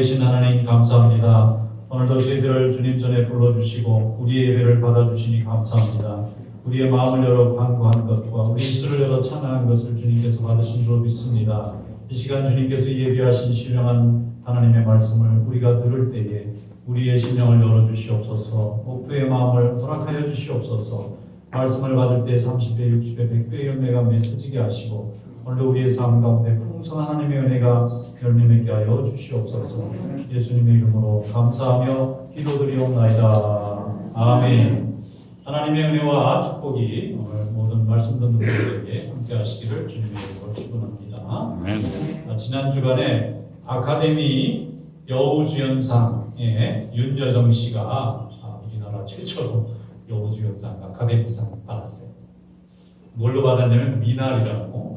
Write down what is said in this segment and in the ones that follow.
살아계신 하나님 감사합니다. 오늘도 저희들을 주님 전에 불러주시고 우리의 예배를 받아주시니 감사합니다. 우리의 마음을 열어 간구한 것과 우리 입술을 열어 찬양한 것을 주님께서 받으신 줄 믿습니다. 이 시간 주님께서 예비하신 신령한 하나님의 말씀을 우리가 들을 때에 우리의 심령을 열어주시옵소서. 목도의 마음을 허락하여 주시옵소서. 말씀을 받을 때 30배, 60배, 100배의 연매가 맺혀지게 하시고 오늘도 우리의 삶 가운데 풍성한 하나님의 은혜가 열매 맺게 하여 주시옵소서. 예수님의 이름으로 감사하며 기도드리옵나이다. 아멘. 하나님의 은혜와 축복이 오늘 모든 말씀 듣는 분들에게 함께 하시기를 주님의 이름으로 축원합니다. 아멘. 지난 주간에 아카데미 여우주연상에 윤여정 씨가 우리나라 최초로 여우주연상 아카데미상을 받았어요. 뭘로 받았냐면 미나리라고.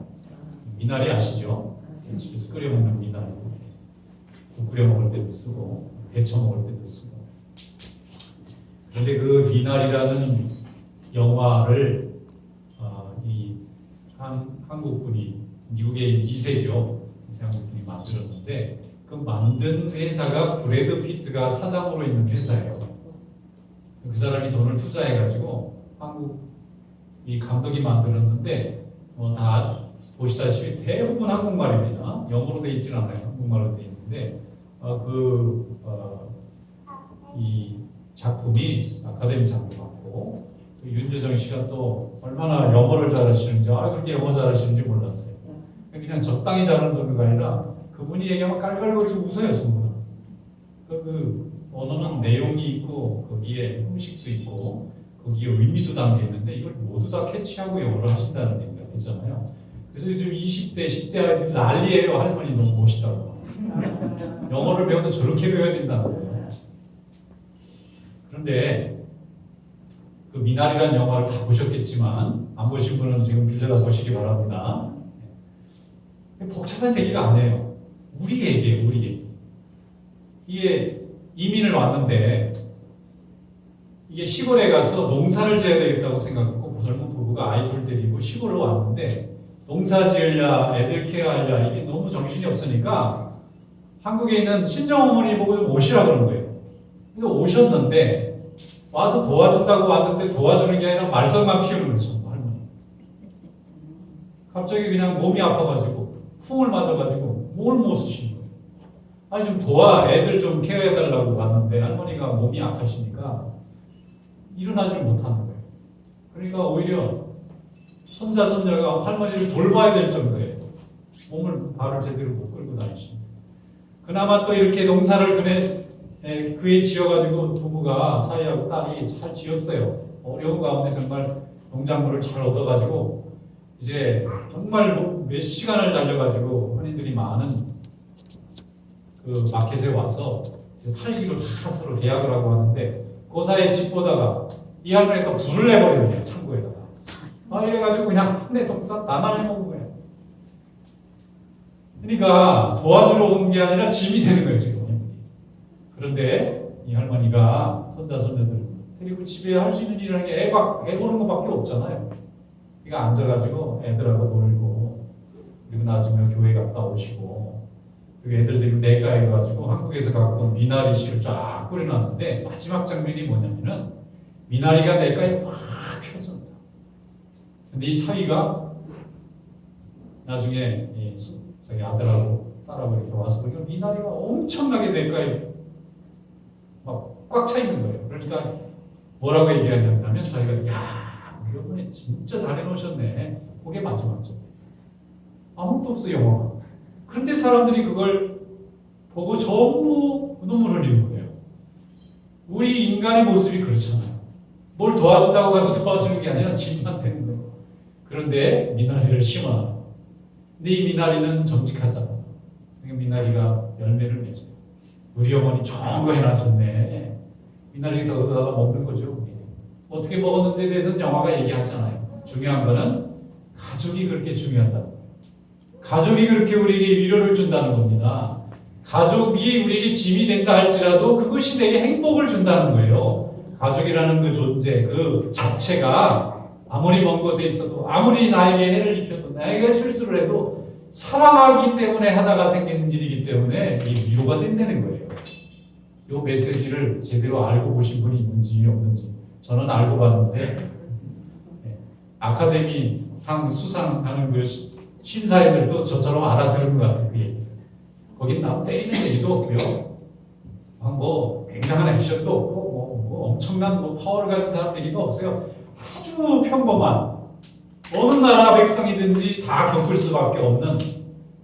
미나리 아시죠? 집에서 끓여 먹는 미나리. 국 끓여 먹을 때도 쓰고 데쳐 먹을 때도 쓰고. 그런데 그 미나리라는 영화를 한국 분이 미국에 있는 2세죠. 한국 분이 만들었는데 그 만든 회사가 브래드 피트가 사장으로 있는 회사예요. 그 사람이 돈을 투자해가지고 한국 이 감독이 만들었는데 다 보시다시피 대부분 한국말입니다. 영어로 돼 있지는 않아요. 한국말로 돼 있는데 이 작품이 아카데미상을 받고 또 윤여정 씨가 또 얼마나 영어를 잘하시는지 그렇게 영어 잘하시는지 몰랐어요. 그냥 적당히 잘하는 정도가 아니라 그분이 얘기하면 깔깔거리고 웃어요. 전부 다. 그 언어는 내용이 있고 거기에 음식도 있고 거기에 의미도 담겨 있는데 이걸 모두 다 캐치하고 영어를 하신다는 얘기가 되잖아요. 그래서 요즘 20대, 10대 아이들이 난리예요. 할머니 너무 멋있다고. 영어를 배워도 저렇게 배워야 된다는 거예요. 그런데 그 미나리라는 영화를 다 보셨겠지만 안 보신 분은 지금 빌려다 보시기 바랍니다. 복잡한 얘기가 아니에요. 우리 얘기예요. 우리 얘기. 이게 이민을 왔는데 이게 시골에 가서 농사를 지어야 되겠다고 생각했고 젊은 부부가 아이 둘 데리고 시골로 왔는데 농사 지으려 애들 케어하려 이게 너무 정신이 없으니까 한국에 있는 친정어머니 보고 오시라 그런 거예요. 그러니까 오셨는데 와서 도와준다고 왔는데 도와주는 게 아니라 말썽만 피우는 거죠. 할머니. 갑자기 그냥 몸이 아파가지고 풍을 맞아가지고 뭘 못 쓰시는 거예요. 아니 좀 애들 좀 케어해달라고 왔는데 할머니가 몸이 약하시니까 일어나지를 못하는 거예요. 그러니까 오히려 손자, 손녀가 할머니를 돌봐야 될 정도예요. 발을 제대로 못 끌고 다니시는. 그나마 또 이렇게 농사를 그에 지어가지고 부부가 사이하고 딸이 잘 지었어요. 어려운 가운데 정말 농작물을 잘 얻어가지고 이제 정말 몇 시간을 달려가지고 흔히들이 많은 그 마켓에 와서 팔기로 다 서로 계약을 하고 하는데 그 사이에 집 보다가 이 할머니가 또 불을 내버리는 창고에다가. 이래가지고 그냥 한 해 동산 나만 해먹은 거예요. 그러니까 도와주러 온 게 아니라 짐이 되는 거예요, 지금. 그런데 이 할머니가 손자, 손녀들 그리고 집에 할 수 있는 일이라는 게 애 보는 것밖에 없잖아요. 그러니까 앉아가지고 애들하고 놀고 그리고 나중에 교회 갔다 오시고 그리고 애들 데리고 내과에 가가지고 한국에서 갖고 온 미나리 씨를 쫙 뿌려놨는데 마지막 장면이 뭐냐면은 미나리가 내과에 확 폈습니다. 근데 이 사위가 나중에 자기 아들하고 딸하고 이렇게 와서 보니까 미나리가 엄청나게 내과에 막 꽉 차 있는 거예요. 그러니까 뭐라고 얘기하냐면 자기가 야 우리 어머니 진짜 잘해놓으셨네. 그게 마지막죠. 아무것도 없어 영화가. 그런데 사람들이 그걸 보고 전부 눈물 흘리는 거예요. 우리 인간의 모습이 그렇잖아요. 뭘 도와준다고 가도 도와주는 게 아니라 짐만 되는 거예요. 그런데 미나리를 심어. 근데 이 미나리는 정직하잖아. 그러니까 미나리가 열매를 맺어요. 우리 어머니 좋은 거 해놨었네. 미나리 더 얻어다가 먹는 거죠. 어떻게 먹었는지에 대해서는 영화가 얘기하잖아요. 중요한 거는 가족이 그렇게 중요하다. 가족이 그렇게 우리에게 위로를 준다는 겁니다. 가족이 우리에게 짐이 된다 할지라도 그것이 내게 행복을 준다는 거예요. 가족이라는 그 존재, 그 자체가 아무리 먼 곳에 있어도 아무리 나에게 해를 입혀도 나에게 실수를 해도 사랑하기 때문에 하다가 생기는 일이기 때문에 이 위로가 된다는 거예요. 이 메시지를 제대로 알고 보신 분이 있는지 없는지 저는 알고 봤는데 아카데미 상 수상하는 그 심사위원들도 저처럼 알아들은 것 같아요. 그 얘기. 거긴 나 때리는 얘기도 없고요. 뭐 굉장한 액션도 없고 뭐 엄청난 뭐 파워를 가진 사람 얘기도 없어요. 아주 평범한 어느 나라 백성이든지 다 겪을 수밖에 없는.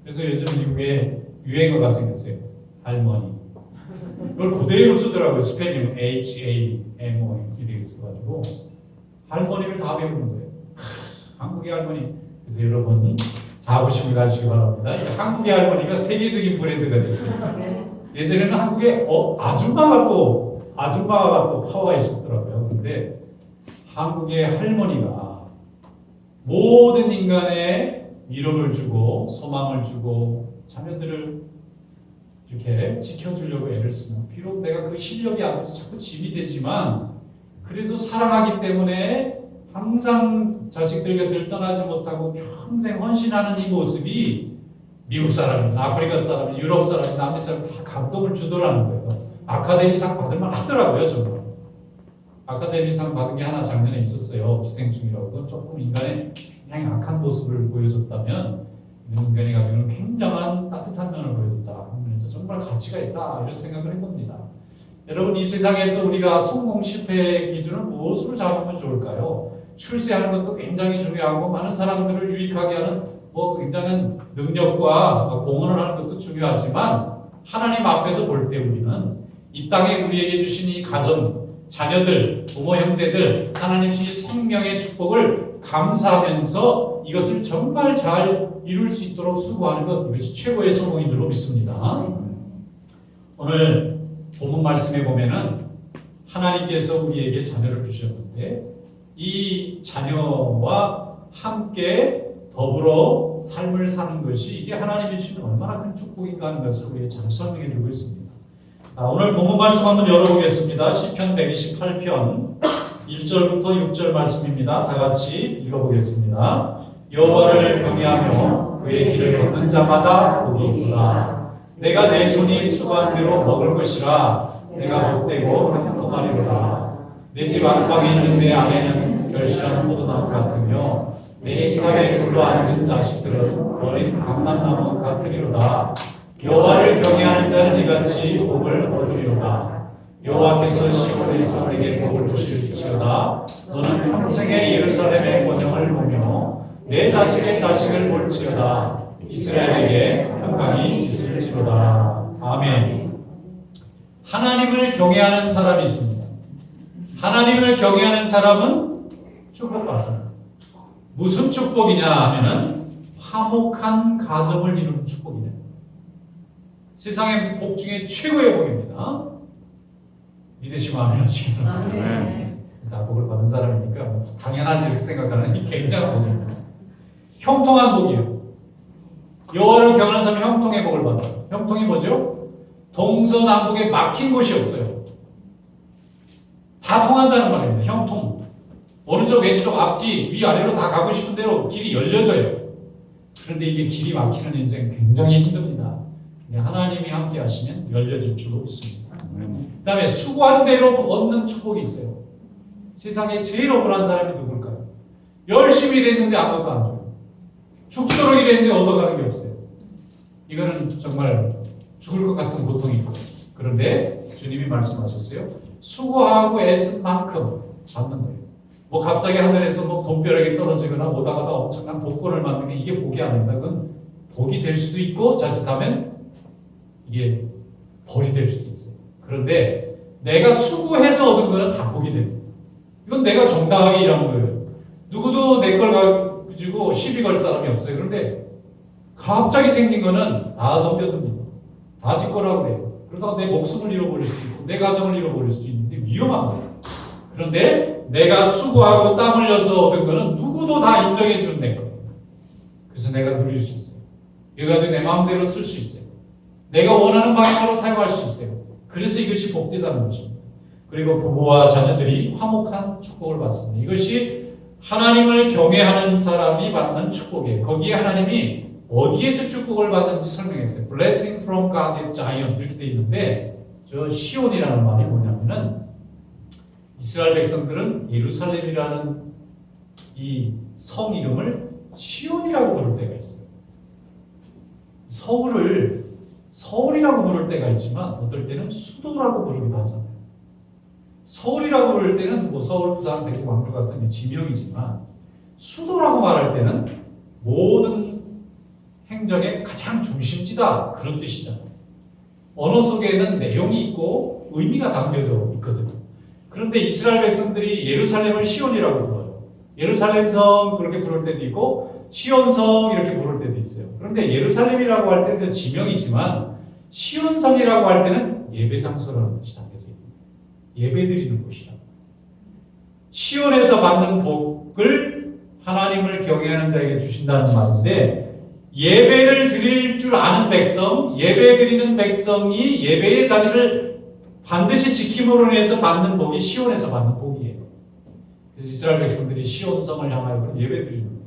그래서 요즘 미국에 유행어가 생겼어요. 할머니. 이걸 그대로 쓰더라고요. 스펠링 HAMO 이렇게 써가지고 할머니를 다 배우는 거예요. 한국의 할머니. 그래서 여러분 자부심을 가지시기 바랍니다. 한국의 할머니가 세계적인 브랜드가 됐어요. 예전에는 한국에 아줌마가 또 파워가 있었더라고요. 근데 한국의 할머니가 모든 인간의 위로를 주고 소망을 주고 자녀들을 이렇게 지켜주려고 애를 쓰는, 비록 내가 그 실력이 안 돼서 자꾸 짐이 되지만 그래도 사랑하기 때문에 항상 자식들 곁을 떠나지 못하고 평생 헌신하는 이 모습이 미국 사람이, 아프리카 사람이, 유럽 사람이, 남미 사람이 다 감동을 주더라는 거예요. 아카데미상 받을만 하더라고요, 저는. 아카데미상 받은 게 하나 작년에 있었어요. 기생충이라고. 그건 조금 인간의 굉장히 악한 모습을 보여줬다면 인간이 가지고 있는 굉장한 따뜻한 면을 보여줬다 하면서 정말 가치가 있다 이런 생각을 해봅니다. 여러분, 이 세상에서 우리가 성공 실패의 기준을 무엇으로 잡으면 좋을까요? 출세하는 것도 굉장히 중요하고 많은 사람들을 유익하게 하는 굉장한 능력과 공헌을 하는 것도 중요하지만 하나님 앞에서 볼 때 우리는 이 땅에 우리에게 주신 이 가정, 자녀들, 부모, 형제들, 하나님 주신 생명의 축복을 감사하면서 이것을 정말 잘 이룰 수 있도록 수고하는 것, 이것이 최고의 성공인 줄로 믿습니다. 오늘 본문 말씀에 보면은 하나님께서 우리에게 자녀를 주셨는데 이 자녀와 함께 더불어 삶을 사는 것이 이게 하나님이 주신 얼마나 큰 축복인가 하는 것을 우리에게 잘 설명해 주고 있습니다. 오늘 본문 말씀 한번 열어보겠습니다. 시편 128편 1절부터 6절 말씀입니다. 다 같이 읽어보겠습니다. 여호와를 경외하며 그의 길을 걷는 자마다 복이 있구나. 내가 내 손이 수고한 대로 먹을 것이라. 내가 복되고 행복하리로다. 내 집 안방에 있는 내 아내는 결실한 포도나무 같으며 내 식탁에 둘러 앉은 자식들은 어린 감람나무 같으리로다. 여호와를 경외하는 자는 이같이 복을 얻으리로다. 여호와께서 시온에서 내게 복을 주실지어다. 너는 평생의 예루살렘의 번영을 보며 내 자식의 자식을 볼지어다. 이스라엘에게 평강이 있을지로다. 아멘. 하나님을 경외하는 사람이 있습니다. 하나님을 경외하는 사람은 축복받습니다. 무슨 축복이냐 하면은 화목한 가정을 이루는 축복이네요. 세상의 복 중에 최고의 복입니다. 믿으시면 아멘 하시겠습니다. 다 복을 받은 사람이니까 당연하지 이렇게 생각하는 이 굉장한 복입니다. 형통한 복이에요. 여호와를 경외하는 사람은 형통의 복을 받아요. 형통이 뭐죠? 동서남북에 막힌 곳이 없어요. 다 통한다는 말입니다. 형통. 오른쪽, 왼쪽, 앞뒤, 위아래로 다 가고 싶은 대로 길이 열려져요. 그런데 이게 길이 막히는 인생 굉장히 힘듭니다. 하나님이 함께 하시면 열려질 줄로 믿습니다. 그 다음에 수고한 대로 얻는 축복이 있어요. 세상에 제일 억울한 사람이 누굴까요? 열심히 일했는데 아무것도 안 줘요. 죽도록 일했는데 얻어가는 게 없어요. 이거는 정말 죽을 것 같은 고통이 있고, 그런데 주님이 말씀하셨어요. 수고하고 애쓴 만큼 받는 거예요. 뭐 갑자기 하늘에서 뭐 돈벼락이 떨어지거나 오다가다 엄청난 복권을 받는 게 이게 복이 아닙니다. 그건 복이 될 수도 있고 자칫하면 이게 벌이 될 수도 있어요. 그런데 내가 수고해서 얻은 거는 다 복이 됩니다. 이건 내가 정당하게 일한 거예요. 누구도 내 걸 가지고 시비 걸 사람이 없어요. 그런데 갑자기 생긴 거는 다 덤벼듭니다. 다 지 거라고 그래요. 그러다가 내 목숨을 잃어버릴 수도 있고 내 가정을 잃어버릴 수도 있는데 위험한 거예요. 그런데 내가 수고하고 땀 흘려서 얻은 거는 누구도 다 인정해 주는 내 거예요. 그래서 내가 누릴 수 있어요. 이거 가지고 내 마음대로 쓸 수 있어요. 내가 원하는 방향으로 사용할 수 있어요. 그래서 이것이 복되다는 것입니다. 그리고 부부와 자녀들이 화목한 축복을 받습니다. 이것이 하나님을 경외하는 사람이 받는 축복이에요. 거기에 하나님이 어디에서 축복을 받는지 설명했어요. Blessing from God at Zion 이렇게 돼 있는데 저 시온이라는 말이 뭐냐면은 이스라엘 백성들은 예루살렘이라는 이 성 이름을 시온이라고 부를 때가 있어요. 서울을 서울이라고 부를 때가 있지만 어떨 때는 수도라고 부르기도 하잖아요. 서울이라고 부를 때는 뭐 서울, 부산, 대구, 광주 같은 지명이지만 수도라고 말할 때는 모든 행정의 가장 중심지다 그런 뜻이잖아요. 언어 속에는 내용이 있고 의미가 담겨져 있거든요. 그런데 이스라엘 백성들이 예루살렘을 시온이라고 불러요. 예루살렘 성 그렇게 부를 때도 있고 시온성 이렇게 부를 때도 있어요. 그런데 예루살렘이라고 할 때는 지명이지만 시온성이라고 할 때는 예배 장소라는 뜻이 담겨져 있는 거예요. 예배 드리는 곳이라. 시온에서 받는 복을 하나님을 경외하는 자에게 주신다는 말인데 예배를 드릴 줄 아는 백성, 예배 드리는 백성이 예배의 자리를 반드시 지킴으로 인해서 받는 복이 시온에서 받는 복이에요. 그래서 이스라엘 백성들이 시온성을 향하여 예배 드리는 거예요.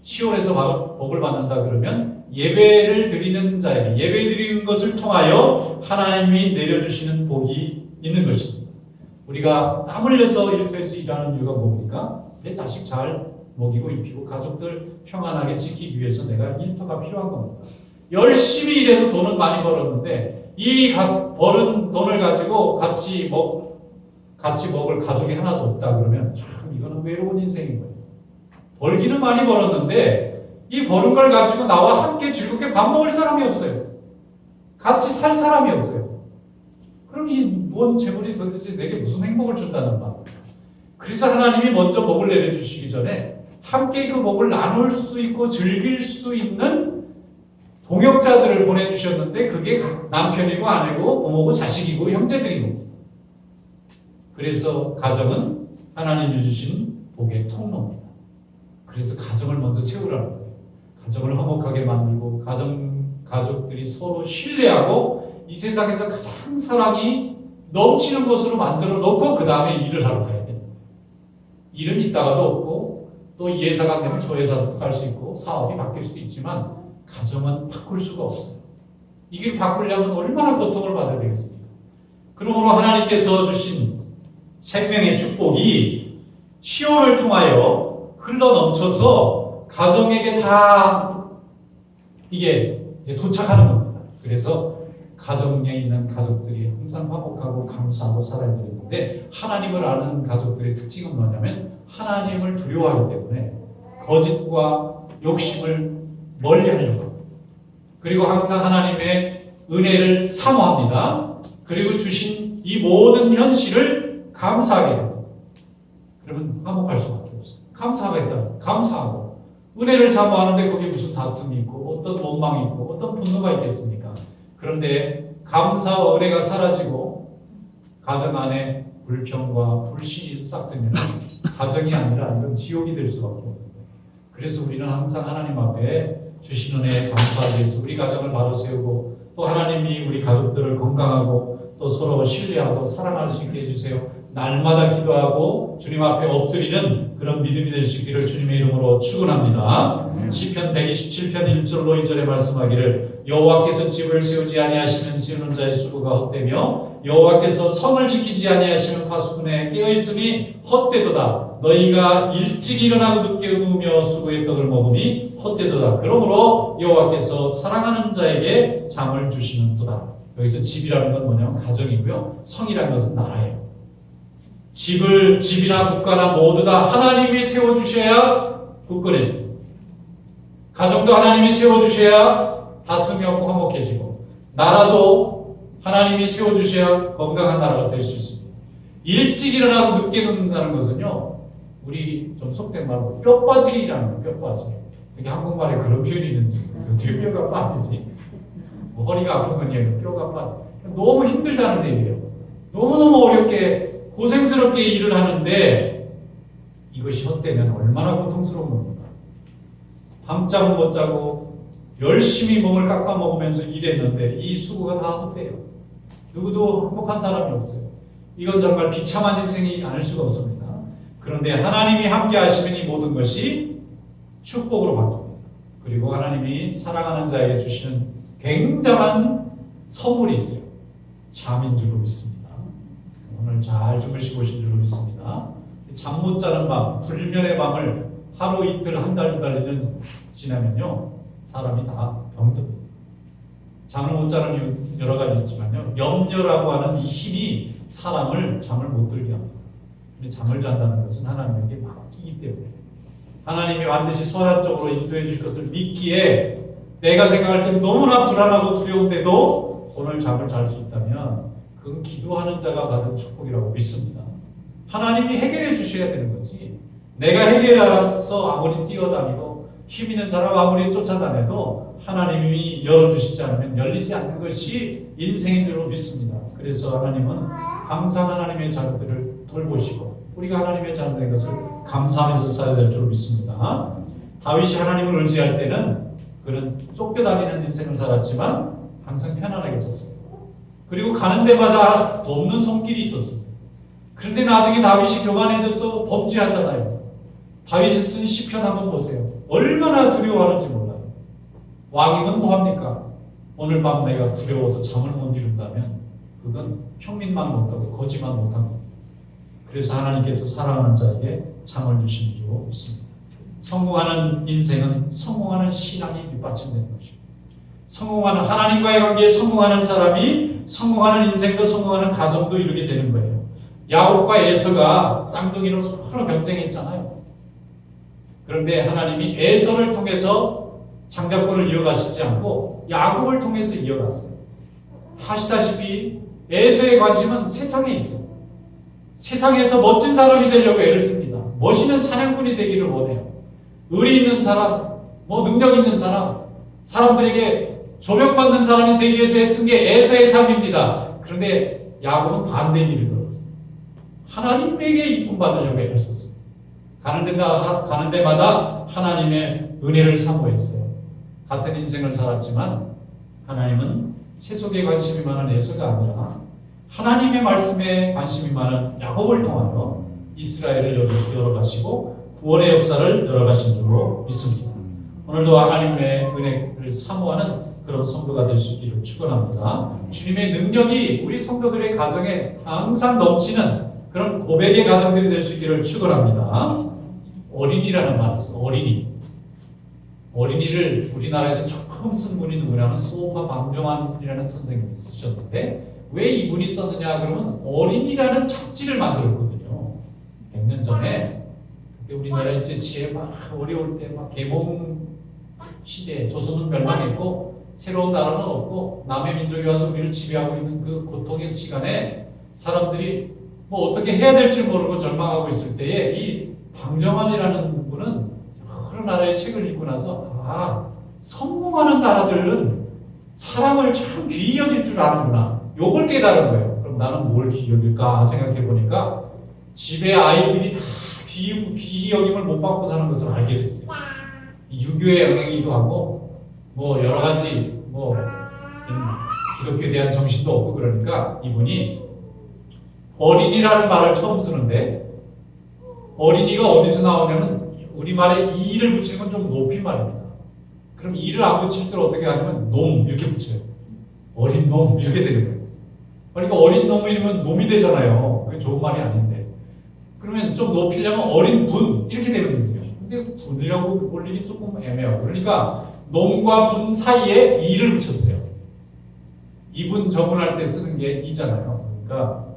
시온에서 복을 받는다 그러면 예배를 드리는 자에게 예배 드리는 것을 통하여 하나님이 내려주시는 복이 있는 것입니다. 우리가 땀 흘려서 일터에서 일하는 이유가 뭡니까? 내 자식 잘 먹이고 입히고 가족들 평안하게 지키기 위해서 내가 일터가 필요한 겁니다. 열심히 일해서 돈은 많이 벌었는데 이 벌은 돈을 가지고 같이 먹을 가족이 하나도 없다 그러면 참 이거는 외로운 인생인 거예요. 벌기는 많이 벌었는데 이 버는 걸 가지고 나와 함께 즐겁게 밥 먹을 사람이 없어요. 같이 살 사람이 없어요. 그럼 이 뭔 재물이 도대체 내게 무슨 행복을 준다는 말입니까? 그래서 하나님이 먼저 복을 내려주시기 전에 함께 그 복을 나눌 수 있고 즐길 수 있는 동역자들을 보내주셨는데 그게 남편이고 아내고 부모고 자식이고 형제들이고 그래서 가정은 하나님이 주신 복의 통로입니다. 그래서 가정을 먼저 세우라는 거예요. 가정을 화목하게 만들고 가족들이 서로 신뢰하고 이 세상에서 가장 사랑이 넘치는 것으로 만들어 놓고 그 다음에 일을 하러 가야 됩니다. 일은 있다가도 없고 또 이 회사가 되면 저 회사도 갈 수 있고 사업이 바뀔 수도 있지만 가정은 바꿀 수가 없어요. 이게 바꾸려면 얼마나 고통을 받아야 되겠습니까? 그러므로 하나님께서 주신 생명의 축복이 시온을 통하여 흘러 넘쳐서 가정에게 다 이게 이제 도착하는 겁니다. 그래서 가정에 있는 가족들이 항상 화목하고 감사하고 살아야 되는데 하나님을 아는 가족들의 특징은 뭐냐면 하나님을 두려워하기 때문에 거짓과 욕심을 멀리하려고 합니다. 그리고 항상 하나님의 은혜를 사모합니다. 그리고 주신 이 모든 현실을 감사하게 됩니다. 그러면 화목할 수밖에 없어요. 감사하겠다. 감사하고 은혜를 사모하는데 거기에 무슨 다툼이 있고 어떤 원망이 있고 어떤 분노가 있겠습니까? 그런데 감사와 은혜가 사라지고 가정 안에 불평과 불신이 싹트면 가정이 아니라 이건 지옥이 될 수밖에 없는 거예요. 그래서 우리는 항상 하나님 앞에 주신 은혜에 감사하기 위해서 우리 가정을 바로 세우고 또 하나님이 우리 가족들을 건강하고 또 서로 신뢰하고 사랑할 수 있게 해주세요. 날마다 기도하고 주님 앞에 엎드리는 그런 믿음이 될 수 있기를 주님의 이름으로 축원합니다. 시편 127편 1절로 2절에 말씀하기를 여호와께서 집을 세우지 아니하시면 세우는 자의 수고가 헛되며 여호와께서 성을 지키지 아니하시면 파수꾼의 깨어있음이 헛되도다. 너희가 일찍 일어나고 늦게 누우며 수고의 떡을 먹으니 헛되도다. 그러므로 여호와께서 사랑하는 자에게 잠을 주시는도다. 여기서 집이라는 건 뭐냐면 가정이고요. 성이라는 것은 나라예요. 집이나 국가나 모두 다 하나님이 세워주셔야 굳건해집니다. 가정도 하나님이 세워주셔야 다툼이 없고 화목해지고 나라도 하나님이 세워주셔야 건강한 나라가 될 수 있습니다. 일찍 일어나고 늦게 눕는다는 것은요. 우리 좀 속된 말로 뼈 빠지기라는 거예요. 뼈 빠지기. 되게 한국말에 그런 표현이 있는지 어떻게 뼈가 빠지지? 뭐 허리가 아픈 건 얘기예요. 뼈가 빠져. 너무 힘들다는 얘기예요. 너무너무 어렵게 고생스럽게 일을 하는데 이것이 헛되면 얼마나 고통스러운 겁니까? 밤잠 못 자고 열심히 몸을 깎아 먹으면서 일했는데 이 수고가 다 헛돼요. 누구도 행복한 사람이 없어요. 이건 정말 비참한 인생이 아닐 수가 없습니다. 그런데 하나님이 함께 하시면 이 모든 것이 축복으로 바뀝니다. 그리고 하나님이 사랑하는 자에게 주시는 굉장한 선물이 있어요. 잠인 줄로 믿습니다. 오늘 잘 주무시고 오신 줄로 믿습니다. 잠 못 자는 밤, 불면의 밤을 하루 이틀 한 달, 두 달, 1년 지나면요, 사람이 다 병듭니다. 잠을 못 자는 이유 여러 가지 있지만요, 염려라고 하는 이 힘이 사람을 잠을 못 들게 합니다. 잠을 잔다는 것은 하나님에게 맡기기 때문에 하나님이 반드시 선한적으로 인도해 주실 것을 믿기에 내가 생각할 때 너무나 불안하고 두려운데도 오늘 잠을 잘 수 있다면 그건 기도하는 자가 받은 축복이라고 믿습니다. 하나님이 해결해 주셔야 되는 거지. 내가 해결해서 아무리 뛰어다니고 힘 있는 사람 아무리 쫓아다녀도 하나님이 열어주시지 않으면 열리지 않는 것이 인생인 줄로 믿습니다. 그래서 하나님은 항상 하나님의 자녀들을 돌보시고 우리가 하나님의 자녀된 것을 감사하면서 살아야 될 줄로 믿습니다. 다윗이 하나님을 의지할 때는 그는 쫓겨다니는 인생을 살았지만 항상 편안하게 썼어요. 그리고 가는 데마다 돕는 손길이 있었습니다. 그런데 나중에 다윗이 교만해져서 범죄하잖아요. 다윗이 쓴 시편 한번 보세요. 얼마나 두려워하는지 몰라요. 왕이면 뭐합니까? 오늘 밤 내가 두려워서 잠을 못 이룬다면 그건 평민만 못하고 거지만 못한 겁니다. 그래서 하나님께서 사랑하는 자에게 잠을 주시는 줄 믿습니다. 성공하는 인생은 성공하는 신앙이 밑받침되는 것입니다. 성공하는 하나님과의 관계에 성공하는 사람이 성공하는 인생도 성공하는 가정도 이루게 되는 거예요. 야곱과 에서가 쌍둥이로 서로 경쟁했잖아요. 그런데 하나님이 에서를 통해서 장자권을 이어가시지 않고 야곱을 통해서 이어갔어요. 하시다시피 에서의 관심은 세상에 있어요. 세상에서 멋진 사람이 되려고 애를 씁니다. 멋있는 사냥꾼이 되기를 원해요. 의리 있는 사람, 능력 있는 사람, 사람들에게 조명받는 사람이 되기 위해서 애쓴 게 에서의 삶입니다. 그런데 야곱은 반대의 길을 걸었어요. 하나님에게 이쁨 받으려고 애를 썼어요. 가는 데마다 하나님의 은혜를 사모했어요. 같은 인생을 살았지만 하나님은 세속에 관심이 많은 에서가 아니라 하나님의 말씀에 관심이 많은 야곱을 통하여 이스라엘을 열어가시고 구원의 역사를 열어가신 줄로 믿습니다. 오늘도 하나님의 은혜를 사모하는 그런 성도가 될 수 있기를 축원합니다. 주님의 능력이 우리 성도들의 가정에 항상 넘치는 그런 고백의 가정들이 될 수 있기를 축원합니다. 어린이라는 말이 있어요. 어린이를 우리나라에서 처음 쓴 분이 누구냐면 소파 방정환이라는 선생님이 쓰셨는데 왜 이분이 썼느냐 그러면 어린이라는 잡지를 만들었거든요. 100년 전에. 그때 우리나라 일제치에 막 어려울 때 막 개봉 시대에 조선은 멸망했고 새로운 나라는 없고 남의 민족이 와서 우리를 지배하고 있는 그 고통의 시간에 사람들이 어떻게 해야 될지 모르고 절망하고 있을 때에 이 방정환이라는 분은 여러 나라의 책을 읽고 나서 성공하는 나라들은 사람을 참 귀히 여길 줄 아는구나. 요걸 깨달은 거예요. 그럼 나는 뭘 귀히 여길까 생각해 보니까 집에 아이들이 다 귀히 여김을 못 받고 사는 것을 알게 됐어요. 유교의 영향이기도 하고 여러 가지 기독교에 대한 정신도 없고 그러니까 이분이 어린이라는 말을 처음 쓰는데 어린이가 어디서 나오냐면 우리말에 이를 붙이는 건 좀 높인 말입니다. 그럼 이를 안 붙일 때 어떻게 하냐면 놈 이렇게 붙여요. 어린 놈 이렇게 되는 거예요. 그러니까 어린 놈이면 놈이 되잖아요. 그게 좋은 말이 아닌데 그러면 좀 높이려면 어린 분 이렇게 되거든요. 근데 분이라고 올리기 조금 애매해요. 그러니까 놈과 분 사이에 이를 붙였어요. 이분 저분할 때 쓰는 게 이잖아요. 그러니까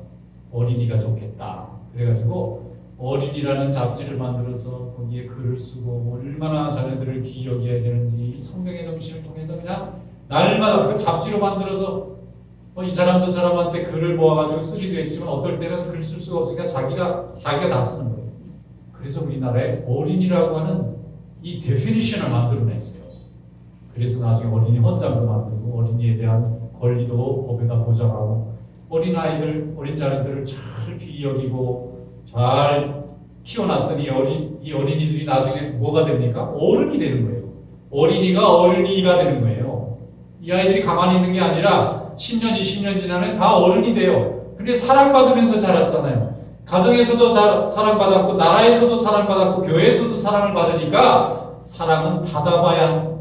어린이가 좋겠다. 그래가지고 어린이라는 잡지를 만들어서 거기에 글을 쓰고 얼마나 자녀들을 귀히 여겨야 되는지 성경의 정신을 통해서 그냥 날마다 그 잡지로 만들어서 이 사람 저 사람한테 글을 모아가지고 쓰기도 했지만 어떨 때는 글 쓸 수가 없으니까 자기가 다 쓰는 거예요. 그래서 우리나라에 어린이라고 하는 이 데피니션을 만들어냈어요. 그래서 나중에 어린이 헌장도 만들고 어린이에 대한 권리도 법에다 보장하고 어린 자녀들을 잘 귀히 여기고 잘 키워놨더니 이 어린이들이 나중에 뭐가 됩니까? 어른이 되는 거예요. 어린이가 어른이가 되는 거예요. 이 아이들이 가만히 있는 게 아니라 10년, 20년 지나면 다 어른이 돼요. 근데 사랑받으면서 자랐잖아요. 가정에서도 사랑받았고 나라에서도 사랑받았고 교회에서도 사랑을 받으니까 사랑은 받아봐야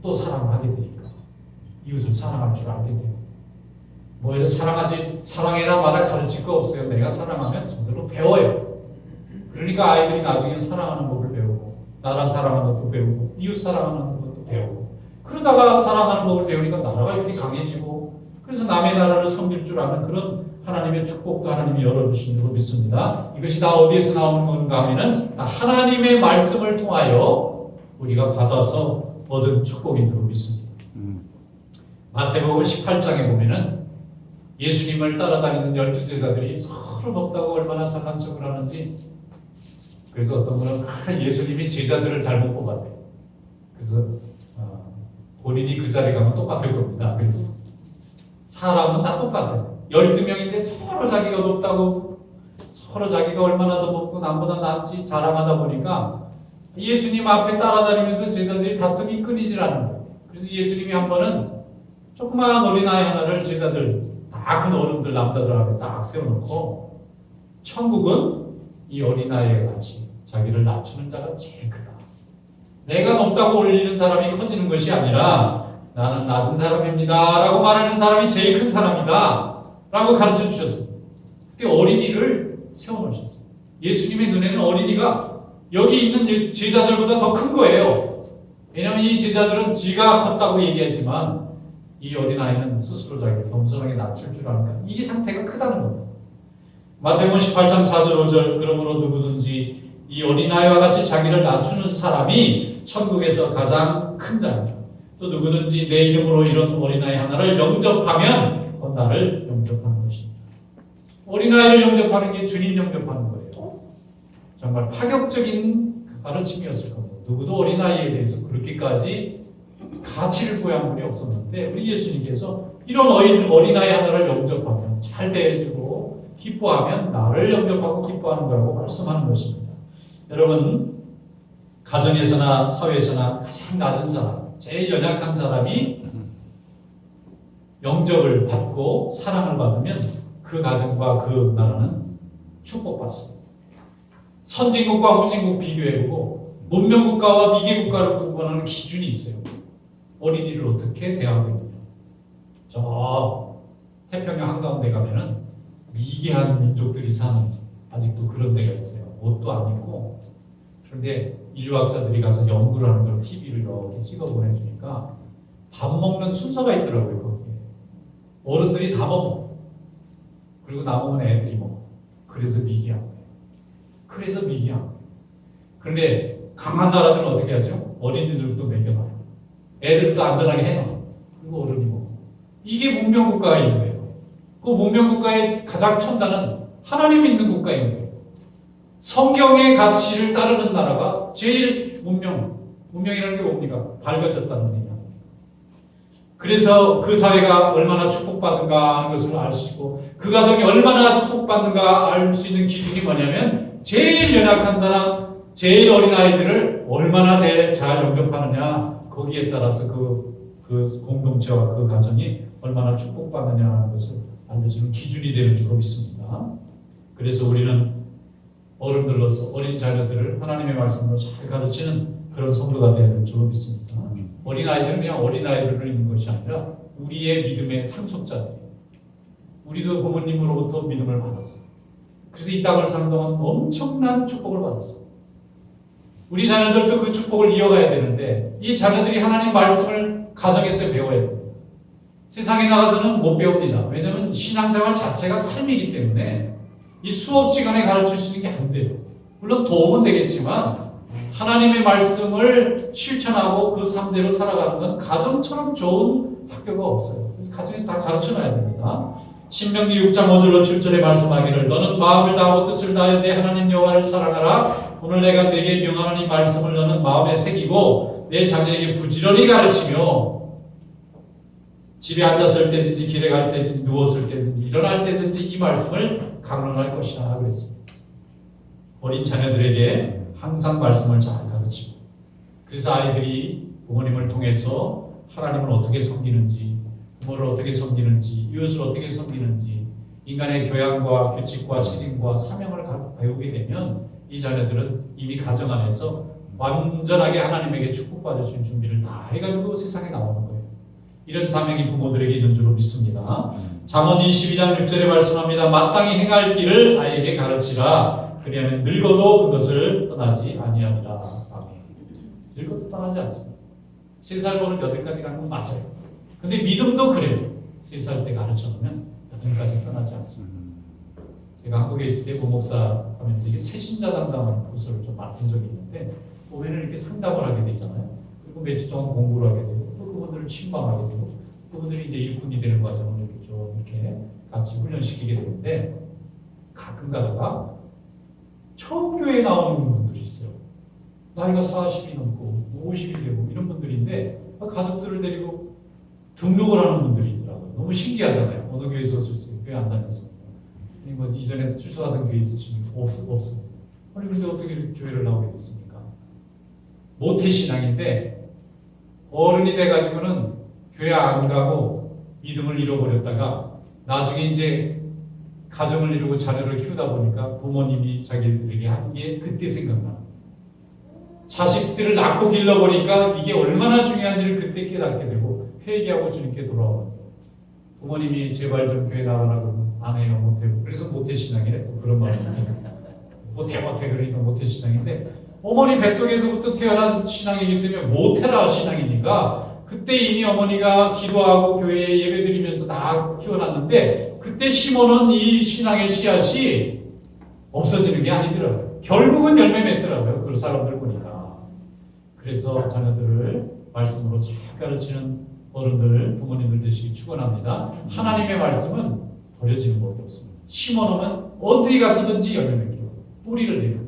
또 사랑을 하게 되니까 이웃을 사랑할 줄 알게 돼요. 뭐 이런 사랑해라 말아 가르칠 거 없어요. 내가 사랑하면 저절로 배워요. 그러니까 아이들이 나중에 사랑하는 법을 배우고 나라 사랑하는 것도 배우고 이웃 사랑하는 것도 배우고 그러다가 사랑하는 법을 배우니까 나라가 이렇게 강해지고 그래서 남의 나라를 섬길 줄 아는 그런 하나님의 축복도 하나님이 열어주신 줄로 믿습니다. 이것이 다 어디에서 나오는 건가 하면은 하나님의 말씀을 통하여 우리가 받아서 얻은 축복인 줄로 믿습니다. 마태복음 18장에 보면은 예수님을 따라다니는 12제자들이 서로 높다고 얼마나 잘난 척을 하는지 그래서 어떤 분은 예수님이 제자들을 잘못 뽑았대요. 그래서 본인이 그 자리에 가면 똑같을 겁니다. 그래서 사람은 다 똑같아요. 12명인데 서로 자기가 높다고 서로 자기가 얼마나 더 높고 남보다 낫지 자랑하다 보니까 예수님 앞에 따라다니면서 제자들이 다툼이 끊이질 않는 거예요. 그래서 예수님이 한 번은 조그마한 어린아이 하나를 제자들 다 큰 어른들 남자들 앞에 딱 세워놓고 천국은 이 어린아이와 같이 자기를 낮추는 자가 제일 크다. 내가 높다고 올리는 사람이 커지는 것이 아니라 나는 낮은 사람입니다 라고 말하는 사람이 제일 큰 사람이다 라고 가르쳐 주셨습니다. 그때 어린이를 세워놓으셨어요. 예수님의 눈에는 어린이가 여기 있는 제자들보다 더 큰 거예요. 왜냐하면 이 제자들은 지가 컸다고 얘기했지만 이 어린아이는 스스로 자기를 겸손하게 낮출 줄 아니까 이 상태가 크다는 겁니다. 마태복음 18장 4절 5절 그러므로 누구든지 이 어린아이와 같이 자기를 낮추는 사람이 천국에서 가장 큰 자입니다. 또 누구든지 내 이름으로 이런 어린아이 하나를 영접하면 그건 나를 영접하는 것입니다. 어린아이를 영접하는 게 주님 영접하는 거예요. 정말 파격적인 가르침이었을 겁니다. 누구도 어린아이에 대해서 그렇게까지 가치를 부여한 분이 없었는데 우리 예수님께서 이런 어린아이 하나를 영접하면 잘 대해주고 기뻐하면 나를 영접하고 기뻐하는 거라고 말씀하는 것입니다. 여러분 가정에서나 사회에서나 가장 낮은 사람 제일 연약한 사람이 영접을 받고 사랑을 받으면 그 가정과 그 나라는 축복받습니다. 선진국과 후진국 비교해보고 문명국가와 미개국가를 구분하는 기준이 있어요. 어린이를 어떻게 대하고 있느냐. 저 태평양 한가운데 가면은 미개한 민족들이 사는 아직도 그런 데가 있어요. 옷도 안 입고. 그런데 인류학자들이 가서 연구를 하는 걸 TV를 이렇게 찍어 보내주니까 밥 먹는 순서가 있더라고요. 거기에. 어른들이 다 먹어. 그리고 남은 애들이 먹어. 그래서 미개한 거예요. 그래서 미개한 거예요. 그런데 강한 나라들은 어떻게 하죠? 어린이들부터 먹여놔요. 애들도 안전하게 해놔. 그리고 어른이 먹어. 이게 문명국가인 거예요. 그 문명국가의 가장 첨단은 하나님 믿는 국가인 거예요. 성경의 가치를 따르는 나라가 제일 문명이라는 게 뭡니까? 밝아졌다는 얘기입니다. 그래서 그 사회가 얼마나 축복받는가 하는 것을 알 수 있고 그 가정이 얼마나 축복받는가 알 수 있는 기준이 뭐냐면 제일 연약한 사람, 제일 어린 아이들을 얼마나 잘 영접하느냐 거기에 따라서 그 공동체와 그 가정이 얼마나 축복받느냐 하는 것을 알려주는 기준이 되는 줄로 믿습니다. 그래서 우리는 어른들로서 어린 자녀들을 하나님의 말씀으로 잘 가르치는 그런 성도가 되어야 될 줄로 믿습니다. 어린아이들은 그냥 어린아이들을 있는 것이 아니라 우리의 믿음의 상속자들이에요. 우리도 부모님으로부터 믿음을 받았어요. 그래서 이 땅을 사는 동안 엄청난 축복을 받았어요. 우리 자녀들도 그 축복을 이어가야 되는데 이 자녀들이 하나님 말씀을 가정에서 배워야 돼요. 세상에 나가서는 못 배웁니다. 왜냐하면 신앙생활 자체가 삶이기 때문에 이 수업 시간에 가르칠 수 있는 게 안 돼요. 물론 도움은 되겠지만 하나님의 말씀을 실천하고 그 삶대로 살아가는 건 가정처럼 좋은 학교가 없어요. 그래서 가정에서 다 가르쳐놔야 됩니다. 신명기 6장 5절로 7절에 말씀하기를 너는 마음을 다하고 뜻을 다하여 내 하나님 여호와를 사랑하라. 오늘 내가 네게 명하는 이 말씀을 너는 마음에 새기고 내 자녀에게 부지런히 가르치며 집에 앉았을 때든지 길에 갈 때든지 누웠을 때든지 일어날 때든지 이 말씀을 강론할 것이라 그랬습니다. 어린 자녀들에게 항상 말씀을 잘 가르치고 그래서 아이들이 부모님을 통해서 하나님을 어떻게 섬기는지 부모를 어떻게 섬기는지 이웃을 어떻게 섬기는지 인간의 교양과 규칙과 신임과 사명을 배우게 되면 이 자녀들은 이미 가정 안에서 완전하게 하나님에게 축복받을 수 있는 준비를 다 해가지고 세상에 나오는 거예요. 이런 사명이 부모들에게 있는 줄로 믿습니다. 잠언 22장 6절에 말씀합니다. 마땅히 행할 길을 아이에게 가르치라. 그리하면 늙어도 그것을 떠나지 아니하리라. 아멘. 늙어도 떠나지 않습니다. 3살 버릇 8가지 가는 건 맞아요. 근데 믿음도 그래요. 3살 때 가르쳐놓으면 8가지 떠나지 않습니다. 제가 한국에 있을 때 부목사 하면서 이게 새신자 담당하는 부서를 좀 맡은 적이 있는데 우리는 이렇게 상담을 하게 되잖아요. 그리고 며칠 동안 공부를 하게 되고 또 그분들을 침방하게 되고 그분들이 이제 일꾼이 되는 과정을 이렇게 좀 이렇게 같이 훈련시키게 되는데 가끔 가다가 처음 교회에 나오는 분들이 있어요. 나이가 40이 넘고 50이 되고 이런 분들인데 가족들을 데리고 등록을 하는 분들이 있더라고요. 너무 신기하잖아요. 어느 교회에서 오셨어요? 교회 안 다녔어요. 뭐 이전에 출소하던 교회 있으시면 없습니다. 아니 근데 어떻게 교회를 나오게 됐습니까? 모태신앙인데 어른이 돼가지고는 교회 안 가고 믿음을 잃어버렸다가 나중에 이제 가정을 이루고 자녀를 키우다 보니까 부모님이 자기들에게 한 게 그때 생각나. 자식들을 낳고 길러보니까 이게 얼마나 중요한지를 그때 깨닫게 되고 회개하고 주님께 돌아오는 거예요. 부모님이 제발 좀 교회 나가라 그러면 안 해요, 못해요. 그래서 모태신앙이래. 또 그런 말이 못해 그러니까 모태신앙인데 어머니 뱃속에서부터 태어난 신앙이기 때문에 모태라 신앙이니까 그때 이미 어머니가 기도하고 교회에 예배드리면서 다 키워놨는데 그때 심어놓은 이 신앙의 씨앗이 없어지는 게 아니더라고요. 결국은 열매 맺더라고요. 그 사람들 보니까. 그래서 자녀들을 말씀으로 잘 가르치는 어른들, 부모님들 되시기 축원합니다. 하나님의 말씀은 버려지는 법이 없습니다. 심어놓으면 어디 가서든지 열매 맺기로 뿌리를 내고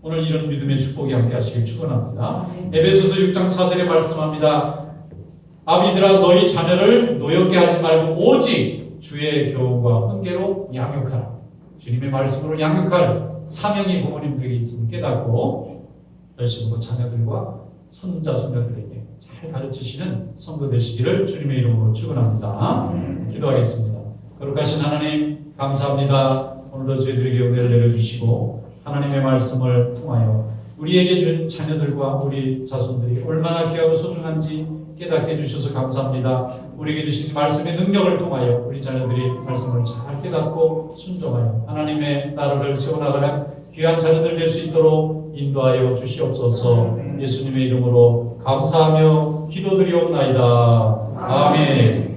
오늘 이런 믿음의 축복이 함께 하시길 축원합니다. 에베소서 6장 4절에 말씀합니다. 아비들아 너희 자녀를 노엽게 하지 말고 오직 주의 교훈과 훈계로 양육하라. 주님의 말씀으로 양육할 사명이 부모님들에게 있음을 깨닫고 열심으로 자녀들과 손자 손녀들에게 잘 가르치시는 성도 되시기를 주님의 이름으로 축원합니다. 기도하겠습니다. 거룩하신 하나님 감사합니다. 오늘도 저희들에게 은혜를 내려주시고 하나님의 말씀을 통하여 우리에게 준 자녀들과 우리 자손들이 얼마나 귀하고 소중한지 깨닫게 해주셔서 감사합니다. 우리에게 주신 말씀의 능력을 통하여 우리 자녀들이 말씀을 잘 깨닫고 순종하여 하나님의 나라를 세워나가는 귀한 자녀들 될 수 있도록 인도하여 주시옵소서. 예수님의 이름으로 감사하며 기도드리옵나이다. 아멘.